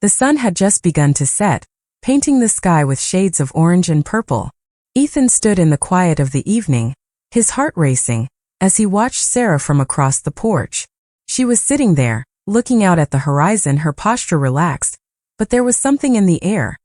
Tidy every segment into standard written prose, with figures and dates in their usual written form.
The sun had just begun to set, painting the sky with shades of orange and purple. Ethan stood in the quiet of the evening, his heart racing, as he watched Sarah from across the porch. She was sitting there, looking out at the horizon, her posture relaxed, but there was something in the air,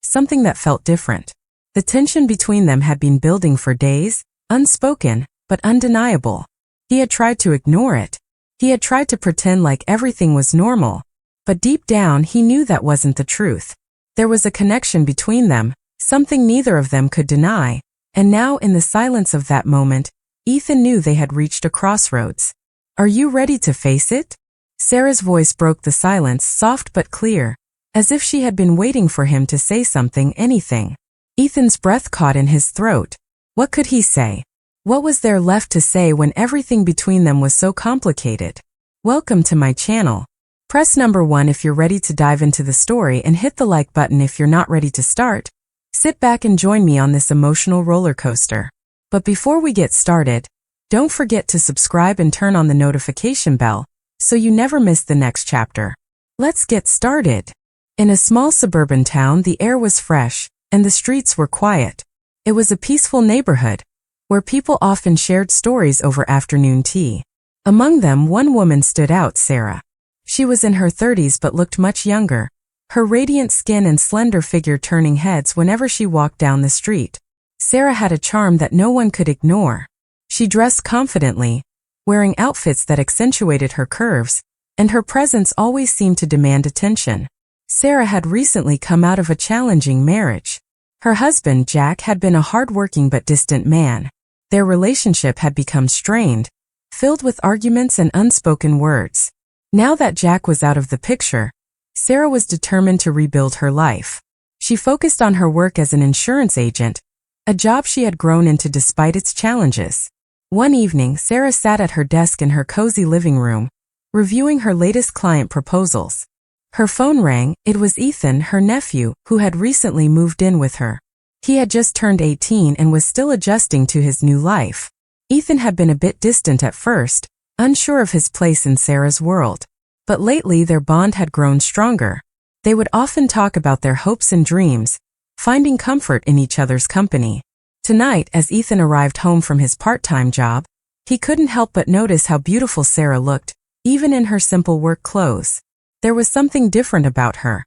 something that felt different. The tension between them had been building for days, unspoken, but undeniable. He had tried to ignore it. He had tried to pretend like everything was normal. But deep down he knew that wasn't the truth. There was a connection between them, something neither of them could deny, and now in the silence of that moment, Ethan knew they had reached a crossroads. "Are you ready to face it?" Sarah's voice broke the silence, soft but clear, as if she had been waiting for him to say something, anything. Ethan's breath caught in his throat. What could he say? What was there left to say when everything between them was so complicated? Welcome to my channel. Press number 1 if you're ready to dive into the story and hit the like button if you're not ready to start. Sit back and join me on this emotional roller coaster. But before we get started, don't forget to subscribe and turn on the notification bell so you never miss the next chapter. Let's get started. In a small suburban town, the air was fresh and the streets were quiet. It was a peaceful neighborhood where people often shared stories over afternoon tea. Among them, one woman stood out, Sarah. She was in her 30s but looked much younger, her radiant skin and slender figure turning heads whenever she walked down the street. Sarah had a charm that no one could ignore. She dressed confidently, wearing outfits that accentuated her curves, and her presence always seemed to demand attention. Sarah had recently come out of a challenging marriage. Her husband, Jack, had been a hard-working but distant man. Their relationship had become strained, filled with arguments and unspoken words. Now that Jack was out of the picture, Sarah was determined to rebuild her life. She focused on her work as an insurance agent, a job she had grown into despite its challenges. One evening, Sarah sat at her desk in her cozy living room, reviewing her latest client proposals. Her phone rang. It was Ethan, her nephew, who had recently moved in with her. He had just turned 18 and was still adjusting to his new life. Ethan had been a bit distant at first, unsure of his place in Sarah's world. But lately their bond had grown stronger. They would often talk about their hopes and dreams, finding comfort in each other's company. Tonight, as Ethan arrived home from his part-time job, he couldn't help but notice how beautiful Sarah looked, even in her simple work clothes. There was something different about her,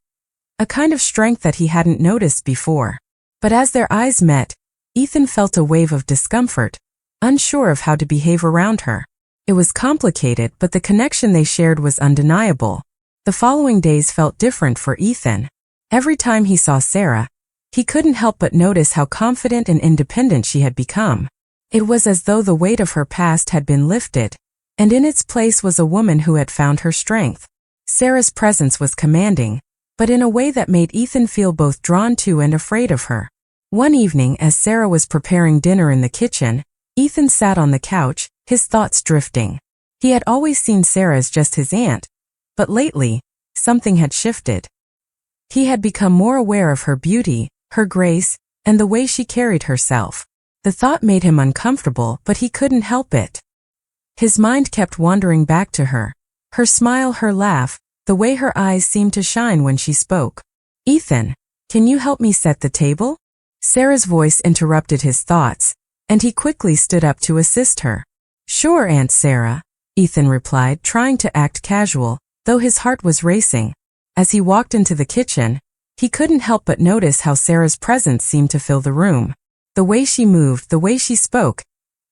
a kind of strength that he hadn't noticed before. But as their eyes met, Ethan felt a wave of discomfort, unsure of how to behave around her. It was complicated, but the connection they shared was undeniable. The following days felt different for Ethan. Every time he saw Sarah, he couldn't help but notice how confident and independent she had become. It was as though the weight of her past had been lifted, and in its place was a woman who had found her strength. Sarah's presence was commanding, but in a way that made Ethan feel both drawn to and afraid of her. One evening, as Sarah was preparing dinner in the kitchen, Ethan sat on the couch, his thoughts drifting. He had always seen Sarah as just his aunt, but lately, something had shifted. He had become more aware of her beauty, her grace, and the way she carried herself. The thought made him uncomfortable, but he couldn't help it. His mind kept wandering back to her smile, her laugh, the way her eyes seemed to shine when she spoke. "Ethan, can you help me set the table?" Sarah's voice interrupted his thoughts, and he quickly stood up to assist her. "Sure, Aunt Sarah," Ethan replied, trying to act casual, though his heart was racing. As he walked into the kitchen, he couldn't help but notice how Sarah's presence seemed to fill the room. The way she moved, the way she spoke,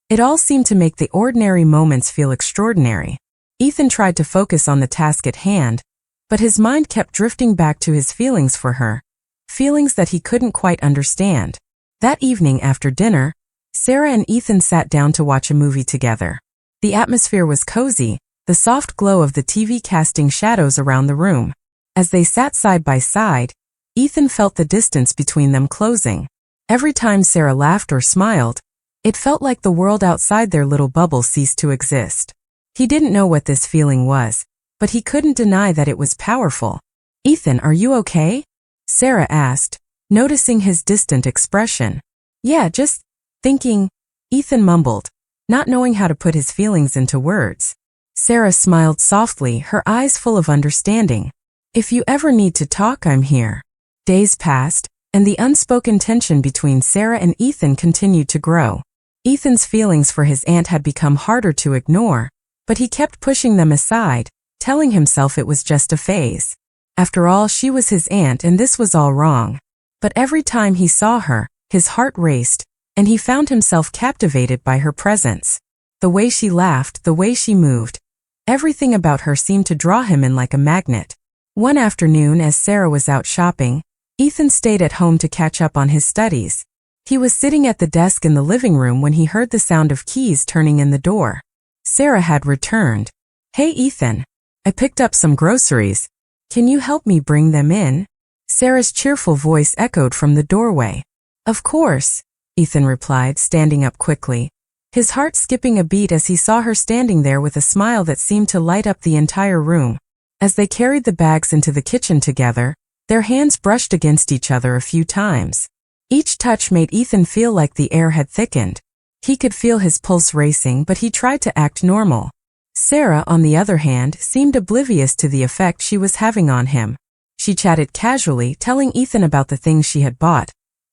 it all seemed to make the ordinary moments feel extraordinary. Ethan tried to focus on the task at hand, but his mind kept drifting back to his feelings for her, feelings that he couldn't quite understand. That evening after dinner, Sarah and Ethan sat down to watch a movie together. The atmosphere was cozy, the soft glow of the TV casting shadows around the room. As they sat side by side, Ethan felt the distance between them closing. Every time Sarah laughed or smiled, it felt like the world outside their little bubble ceased to exist. He didn't know what this feeling was, but he couldn't deny that it was powerful. "Ethan, are you okay?" Sarah asked, noticing his distant expression. "Yeah, just thinking," Ethan mumbled, not knowing how to put his feelings into words. Sarah smiled softly, her eyes full of understanding. If you ever need to talk, I'm here. Days passed, and the unspoken tension between Sarah and Ethan continued to grow. Ethan's feelings for his aunt had become harder to ignore, but he kept pushing them aside, telling himself it was just a phase. After all, she was his aunt and this was all wrong. But every time he saw her, his heart raced, and he found himself captivated by her presence. The way she laughed, the way she moved, everything about her seemed to draw him in like a magnet. One afternoon, as Sarah was out shopping, Ethan stayed at home to catch up on his studies. He was sitting at the desk in the living room when he heard the sound of keys turning in the door. Sarah had returned. "Hey Ethan, I picked up some groceries. Can you help me bring them in?" Sarah's cheerful voice echoed from the doorway. "Of course," Ethan replied, standing up quickly, his heart skipping a beat as he saw her standing there with a smile that seemed to light up the entire room. As they carried the bags into the kitchen together, their hands brushed against each other a few times. Each touch made Ethan feel like the air had thickened. He could feel his pulse racing, but he tried to act normal. Sarah, on the other hand, seemed oblivious to the effect she was having on him. She chatted casually, telling Ethan about the things she had bought.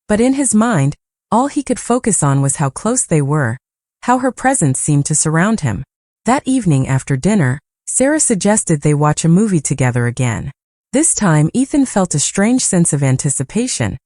But in his mind, all he could focus on was how close they were, how her presence seemed to surround him. That evening after dinner, Sarah suggested they watch a movie together again. This time, Ethan felt a strange sense of anticipation,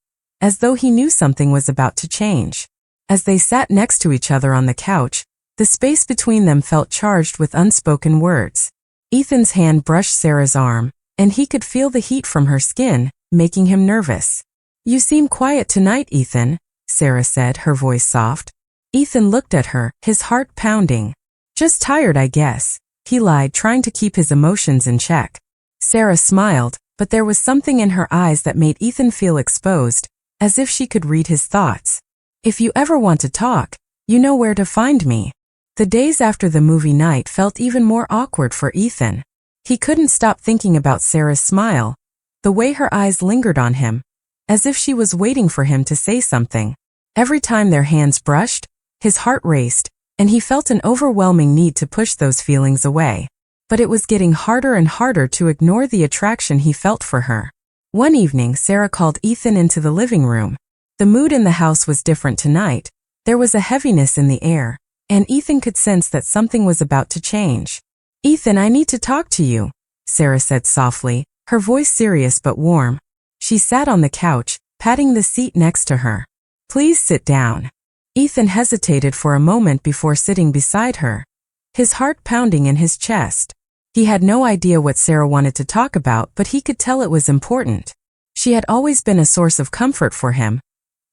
as though he knew something was about to change. As they sat next to each other on the couch, the space between them felt charged with unspoken words. Ethan's hand brushed Sarah's arm, and he could feel the heat from her skin, making him nervous. "You seem quiet tonight, Ethan," Sarah said, her voice soft. Ethan looked at her, his heart pounding. "Just tired, I guess," he lied, trying to keep his emotions in check. Sarah smiled, but there was something in her eyes that made Ethan feel exposed, as if she could read his thoughts. "If you ever want to talk, you know where to find me." The days after the movie night felt even more awkward for Ethan. He couldn't stop thinking about Sarah's smile, the way her eyes lingered on him, as if she was waiting for him to say something. Every time their hands brushed, his heart raced, and he felt an overwhelming need to push those feelings away. But it was getting harder and harder to ignore the attraction he felt for her. One evening, Sarah called Ethan into the living room. The mood in the house was different tonight. There was a heaviness in the air, and Ethan could sense that something was about to change. "Ethan, I need to talk to you," Sarah said softly, her voice serious but warm. She sat on the couch, patting the seat next to her. "Please sit down." Ethan hesitated for a moment before sitting beside her, his heart pounding in his chest. He had no idea what Sarah wanted to talk about, but he could tell it was important. She had always been a source of comfort for him,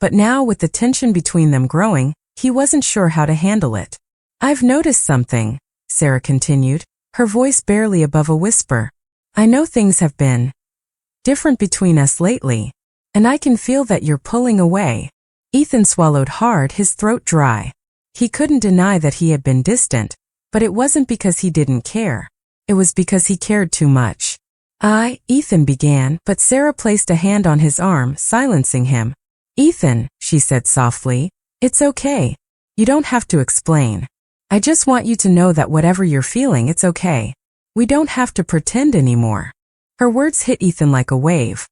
but now with the tension between them growing, he wasn't sure how to handle it. "I've noticed something," Sarah continued, her voice barely above a whisper. "I know things have been different between us lately, and I can feel that you're pulling away." Ethan swallowed hard, his throat dry. He couldn't deny that he had been distant, but it wasn't because he didn't care. It was because he cared too much. Ethan began, but Sarah placed a hand on his arm, silencing him. "Ethan," she said softly, "it's okay. You don't have to explain. I just want you to know that whatever you're feeling, it's okay. We don't have to pretend anymore." Her words hit Ethan like a wave.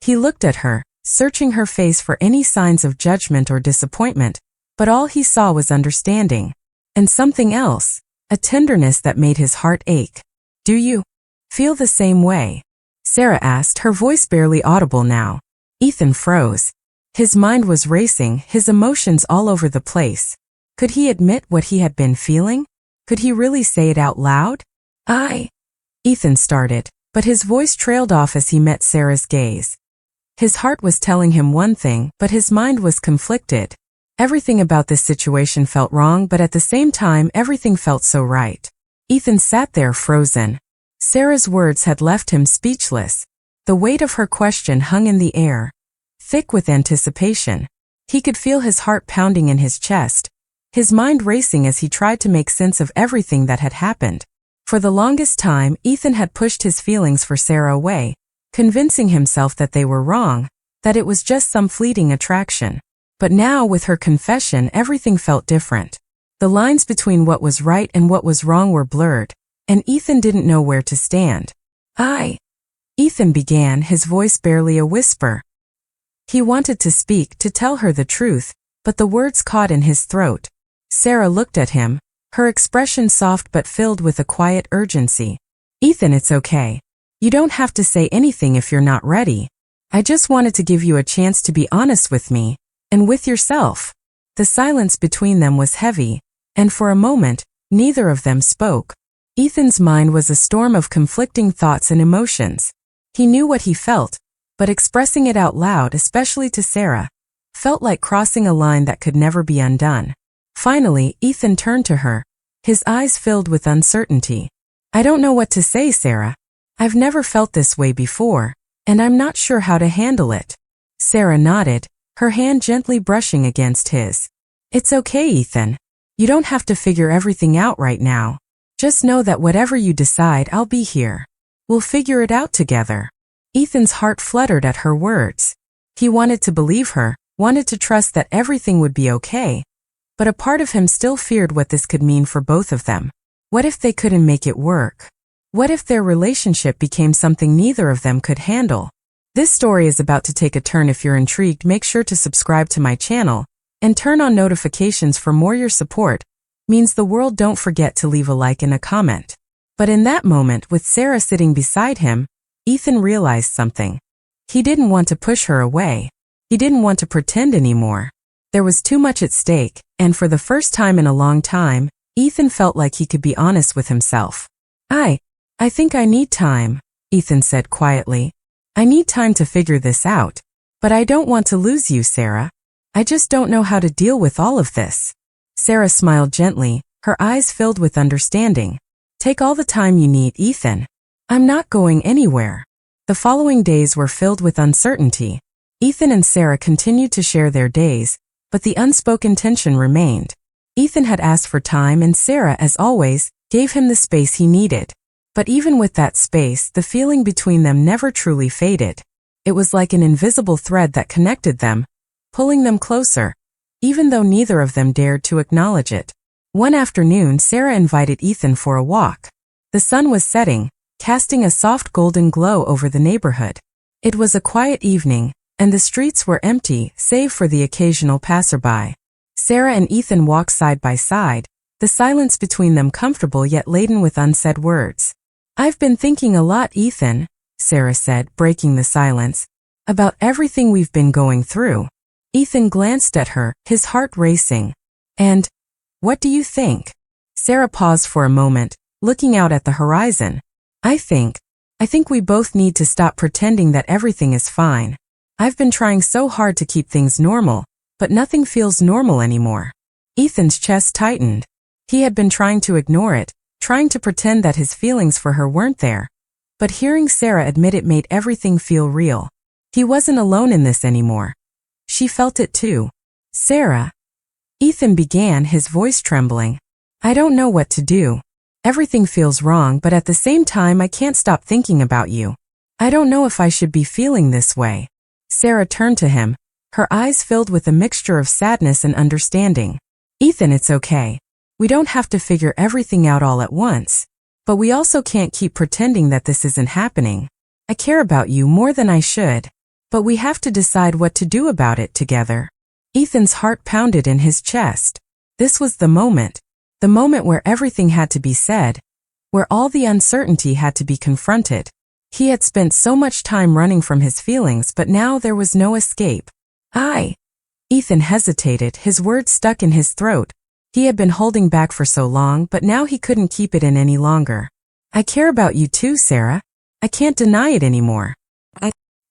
He looked at her, searching her face for any signs of judgment or disappointment, but all he saw was understanding. And something else, a tenderness that made his heart ache. "Do you feel the same way?" Sarah asked, her voice barely audible now. Ethan froze. His mind was racing, his emotions all over the place. Could he admit what he had been feeling? Could he really say it out loud? Ethan started, but his voice trailed off as he met Sarah's gaze. His heart was telling him one thing, but his mind was conflicted. Everything about this situation felt wrong, but at the same time, everything felt so right. Ethan sat there frozen. Sarah's words had left him speechless. The weight of her question hung in the air, thick with anticipation. He could feel his heart pounding in his chest, his mind racing as he tried to make sense of everything that had happened. For the longest time, Ethan had pushed his feelings for Sarah away, convincing himself that they were wrong, that it was just some fleeting attraction. But now, with her confession, everything felt different. The lines between what was right and what was wrong were blurred, and Ethan didn't know where to stand. Ethan began, his voice barely a whisper. He wanted to speak, to tell her the truth, but the words caught in his throat. Sarah looked at him, her expression soft but filled with a quiet urgency. Ethan, it's okay. You don't have to say anything if you're not ready. I just wanted to give you a chance to be honest with me, and with yourself. The silence between them was heavy, and for a moment, neither of them spoke. Ethan's mind was a storm of conflicting thoughts and emotions. He knew what he felt, but expressing it out loud, especially to Sarah, felt like crossing a line that could never be undone. Finally, Ethan turned to her, his eyes filled with uncertainty. I don't know what to say, Sarah. I've never felt this way before, and I'm not sure how to handle it. Sarah nodded, her hand gently brushing against his. It's okay, Ethan. You don't have to figure everything out right now. Just know that whatever you decide, I'll be here. We'll figure it out together. Ethan's heart fluttered at her words. He wanted to believe her, wanted to trust that everything would be okay, but a part of him still feared what this could mean for both of them. What if they couldn't make it work? What if their relationship became something neither of them could handle? This story is about to take a turn. If you're intrigued, make sure to subscribe to my channel and turn on notifications for more. Your support means the world. Don't forget to leave a like and a comment. But in that moment, with Sarah sitting beside him, Ethan realized something. He didn't want to push her away. He didn't want to pretend anymore. There was too much at stake, and for the first time in a long time, Ethan felt like he could be honest with himself. I think I need time, Ethan said quietly. I need time to figure this out. But I don't want to lose you, Sarah. I just don't know how to deal with all of this. Sarah smiled gently, her eyes filled with understanding. Take all the time you need, Ethan. I'm not going anywhere. The following days were filled with uncertainty. Ethan and Sarah continued to share their days, but the unspoken tension remained. Ethan had asked for time, and Sarah, as always, gave him the space he needed. But even with that space, the feeling between them never truly faded. It was like an invisible thread that connected them, pulling them closer, even though neither of them dared to acknowledge it. One afternoon, Sarah invited Ethan for a walk. The sun was setting, casting a soft golden glow over the neighborhood. It was a quiet evening, and the streets were empty, save for the occasional passerby. Sarah and Ethan walked side by side, the silence between them comfortable yet laden with unsaid words. I've been thinking a lot, Ethan, Sarah said, breaking the silence, about everything we've been going through. Ethan glanced at her, his heart racing. And what do you think? Sarah paused for a moment, looking out at the horizon. I think we both need to stop pretending that everything is fine. I've been trying so hard to keep things normal, but nothing feels normal anymore. Ethan's chest tightened. He had been trying to ignore it, trying to pretend that his feelings for her weren't there. But hearing Sarah admit it made everything feel real. He wasn't alone in this anymore. She felt it too. Sarah. Ethan began, his voice trembling. I don't know what to do. Everything feels wrong, but at the same time I can't stop thinking about you. I don't know if I should be feeling this way. Sarah turned to him, her eyes filled with a mixture of sadness and understanding. Ethan, it's okay. We don't have to figure everything out all at once. But we also can't keep pretending that this isn't happening. I care about you more than I should. But we have to decide what to do about it together. Ethan's heart pounded in his chest. This was the moment where everything had to be said, where all the uncertainty had to be confronted. He had spent so much time running from his feelings, but now there was no escape. Ethan hesitated, his words stuck in his throat. He had been holding back for so long, but now he couldn't keep it in any longer. I care about you too, Sarah. I can't deny it anymore.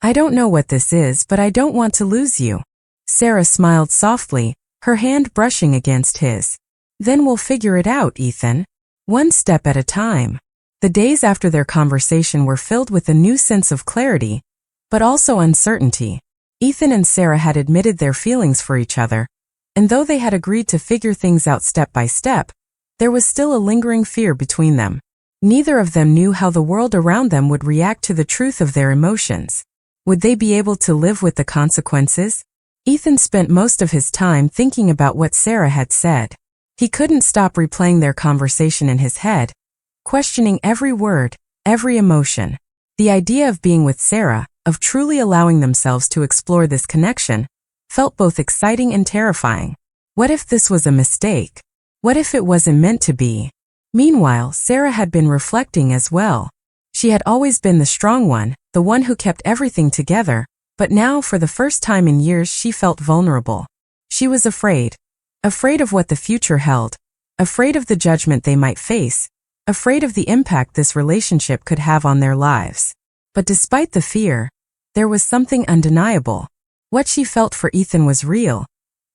I don't know what this is, but I don't want to lose you. Sarah smiled softly, her hand brushing against his. Then we'll figure it out, Ethan. One step at a time. The days after their conversation were filled with a new sense of clarity, but also uncertainty. Ethan and Sarah had admitted their feelings for each other, and though they had agreed to figure things out step by step, there was still a lingering fear between them. Neither of them knew how the world around them would react to the truth of their emotions. Would they be able to live with the consequences? Ethan spent most of his time thinking about what Sarah had said. He couldn't stop replaying their conversation in his head, questioning every word, every emotion. The idea of being with Sarah, of truly allowing themselves to explore this connection, felt both exciting and terrifying. What if this was a mistake? What if it wasn't meant to be? Meanwhile, Sarah had been reflecting as well. She had always been the strong one, the one who kept everything together, but now for the first time in years she felt vulnerable. She was afraid. Afraid of what the future held. Afraid of the judgment they might face. Afraid of the impact this relationship could have on their lives. But despite the fear, there was something undeniable. What she felt for Ethan was real,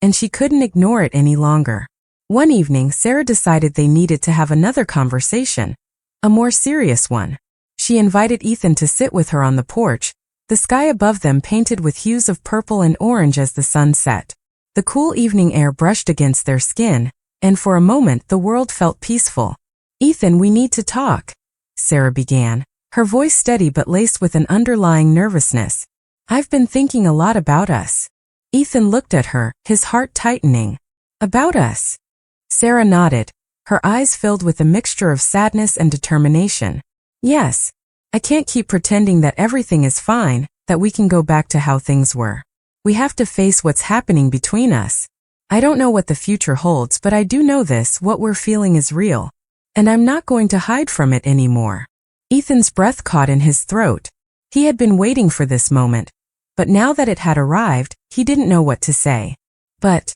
and she couldn't ignore it any longer. One evening, Sarah decided they needed to have another conversation, a more serious one. She invited Ethan to sit with her on the porch, the sky above them painted with hues of purple and orange as the sun set. The cool evening air brushed against their skin, and for a moment the world felt peaceful. "Ethan, we need to talk," Sarah began, her voice steady but laced with an underlying nervousness. "I've been thinking a lot about us." Ethan looked at her, his heart tightening. "About us?" Sarah nodded, her eyes filled with a mixture of sadness and determination. "Yes. I can't keep pretending that everything is fine, that we can go back to how things were. We have to face what's happening between us. I don't know what the future holds, but I do know this, what we're feeling is real. And I'm not going to hide from it anymore." Ethan's breath caught in his throat. He had been waiting for this moment, but now that it had arrived, he didn't know what to say. "But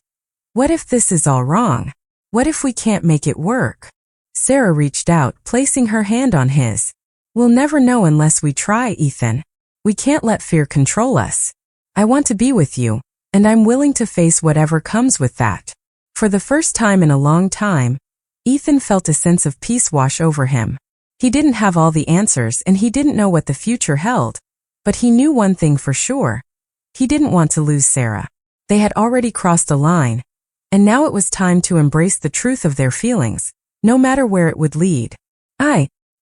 what if this is all wrong? What if we can't make it work?" Sarah reached out, placing her hand on his. "We'll never know unless we try, Ethan. We can't let fear control us. I want to be with you, and I'm willing to face whatever comes with that." For the first time in a long time, Ethan felt a sense of peace wash over him. He didn't have all the answers and he didn't know what the future held, but he knew one thing for sure. He didn't want to lose Sarah. They had already crossed a line, and now it was time to embrace the truth of their feelings, no matter where it would lead.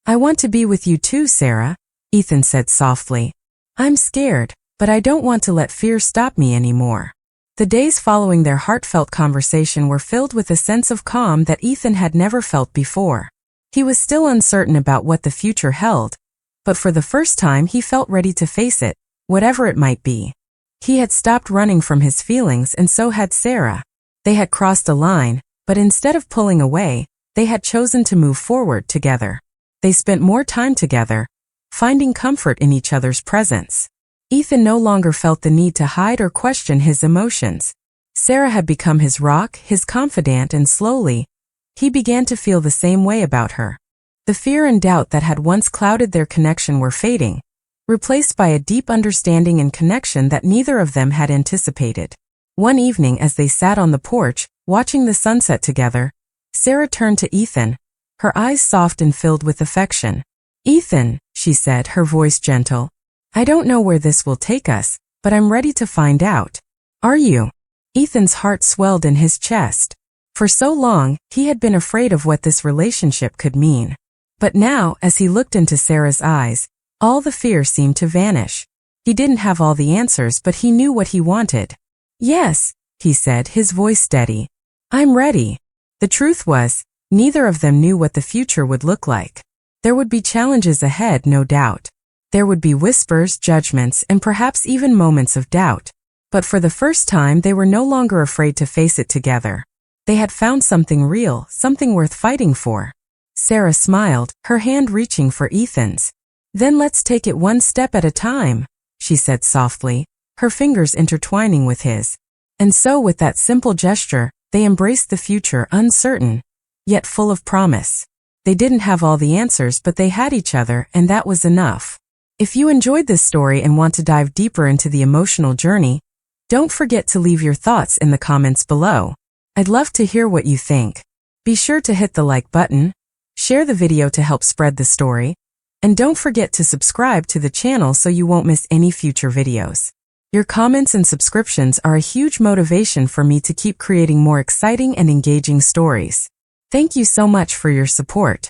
I want to be with you too, Sarah," Ethan said softly. "I'm scared, but I don't want to let fear stop me anymore." The days following their heartfelt conversation were filled with a sense of calm that Ethan had never felt before. He was still uncertain about what the future held, but for the first time he felt ready to face it, whatever it might be. He had stopped running from his feelings, and so had Sarah. They had crossed a line, but instead of pulling away, they had chosen to move forward together. They spent more time together, finding comfort in each other's presence. Ethan no longer felt the need to hide or question his emotions. Sarah had become his rock, his confidant, and slowly, he began to feel the same way about her. The fear and doubt that had once clouded their connection were fading, replaced by a deep understanding and connection that neither of them had anticipated. One evening as they sat on the porch, watching the sunset together, Sarah turned to Ethan, her eyes soft and filled with affection. "Ethan," she said, her voice gentle, "I don't know where this will take us, but I'm ready to find out. Are you?" Ethan's heart swelled in his chest. For so long, he had been afraid of what this relationship could mean. But now, as he looked into Sarah's eyes, all the fear seemed to vanish. He didn't have all the answers, but he knew what he wanted. "Yes," he said, his voice steady. "I'm ready." The truth was, neither of them knew what the future would look like. There would be challenges ahead, no doubt. There would be whispers, judgments, and perhaps even moments of doubt. But for the first time, they were no longer afraid to face it together. They had found something real, something worth fighting for. Sarah smiled, her hand reaching for Ethan's. "Then let's take it one step at a time," she said softly, her fingers intertwining with his. And so with that simple gesture, they embraced the future, uncertain, yet full of promise. They didn't have all the answers, but they had each other, and that was enough. If you enjoyed this story and want to dive deeper into the emotional journey, don't forget to leave your thoughts in the comments below. I'd love to hear what you think. Be sure to hit the like button, share the video to help spread the story, and don't forget to subscribe to the channel so you won't miss any future videos. Your comments and subscriptions are a huge motivation for me to keep creating more exciting and engaging stories. Thank you so much for your support.